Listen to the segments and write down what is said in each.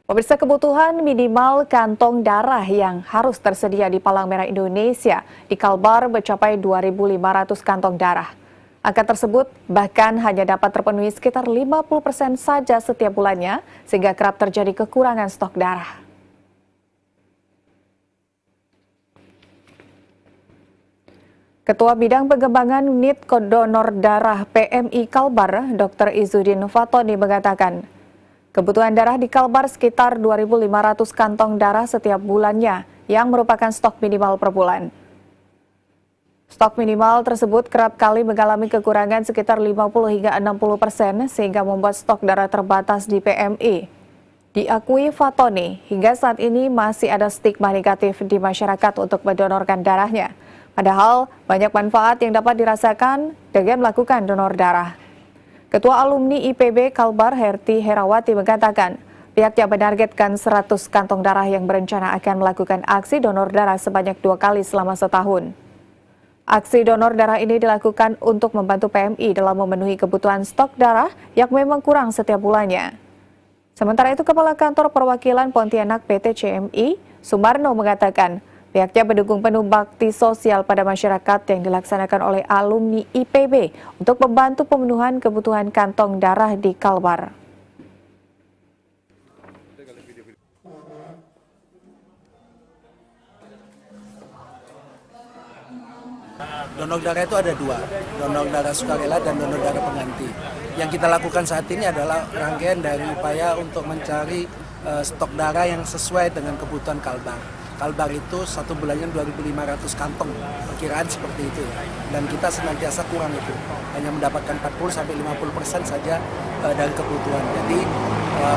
Pemirsa, kebutuhan minimal kantong darah yang harus tersedia di Palang Merah Indonesia di Kalbar mencapai 2.500 kantong darah. Angka tersebut bahkan hanya dapat terpenuhi sekitar 50% saja setiap bulannya, sehingga kerap terjadi kekurangan stok darah. Ketua Bidang Pengembangan Unit Donor Darah PMI Kalbar, Dr. Izudin Fatoni mengatakan, kebutuhan darah di Kalbar sekitar 2.500 kantong darah setiap bulannya, yang merupakan stok minimal per bulan. Stok minimal tersebut kerap kali mengalami kekurangan sekitar 50 hingga 60%, sehingga membuat stok darah terbatas di PMI. Diakui Fatoni, hingga saat ini masih ada stigma negatif di masyarakat untuk mendonorkan darahnya. Padahal banyak manfaat yang dapat dirasakan dengan melakukan donor darah. Ketua Alumni IPB Kalbar Herti Herawati mengatakan, pihaknya menargetkan 100 kantong darah yang berencana akan melakukan aksi donor darah sebanyak 2 kali selama setahun. Aksi donor darah ini dilakukan untuk membantu PMI dalam memenuhi kebutuhan stok darah yang memang kurang setiap bulannya. Sementara itu, Kepala Kantor Perwakilan Pontianak PT CMI, Sumarno mengatakan, pihaknya mendukung penuh bakti sosial pada masyarakat yang dilaksanakan oleh alumni IPB untuk membantu pemenuhan kebutuhan kantong darah di Kalbar. Donor darah itu ada dua, donor darah sukarela dan donor darah pengganti. Yang kita lakukan saat ini adalah rangkaian dari upaya untuk mencari stok darah yang sesuai dengan kebutuhan Kalbar. Kalbar itu satu bulannya 2.500 kantong, perkiraan seperti itu ya. Dan kita senantiasa kurang itu, hanya mendapatkan 40-50% saja dari kebutuhan. Jadi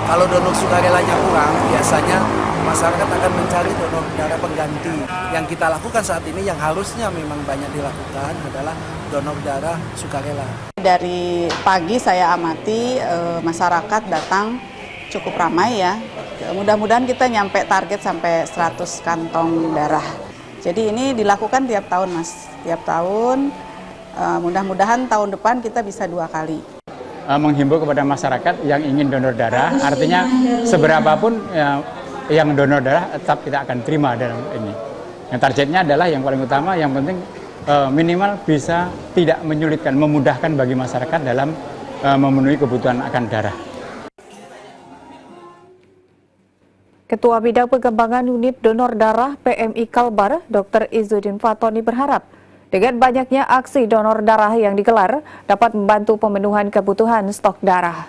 kalau donor sukarelanya kurang, biasanya masyarakat akan mencari donor darah pengganti. Yang kita lakukan saat ini, yang harusnya memang banyak dilakukan adalah donor darah sukarela. Dari pagi saya amati masyarakat datang cukup ramai ya. Mudah-mudahan kita nyampe target sampai 100 kantong darah. Jadi ini dilakukan tiap tahun, Mas. Tiap tahun, mudah-mudahan tahun depan kita bisa 2 kali. Menghimbau kepada masyarakat yang ingin donor darah, artinya seberapapun yang donor darah tetap kita akan terima dalam ini. Yang targetnya adalah yang paling utama, yang penting minimal bisa tidak menyulitkan, memudahkan bagi masyarakat dalam memenuhi kebutuhan akan darah. Ketua Bidang Pengembangan Unit Donor Darah PMI Kalbar, Dr. Izudin Fatoni berharap dengan banyaknya aksi donor darah yang digelar dapat membantu pemenuhan kebutuhan stok darah.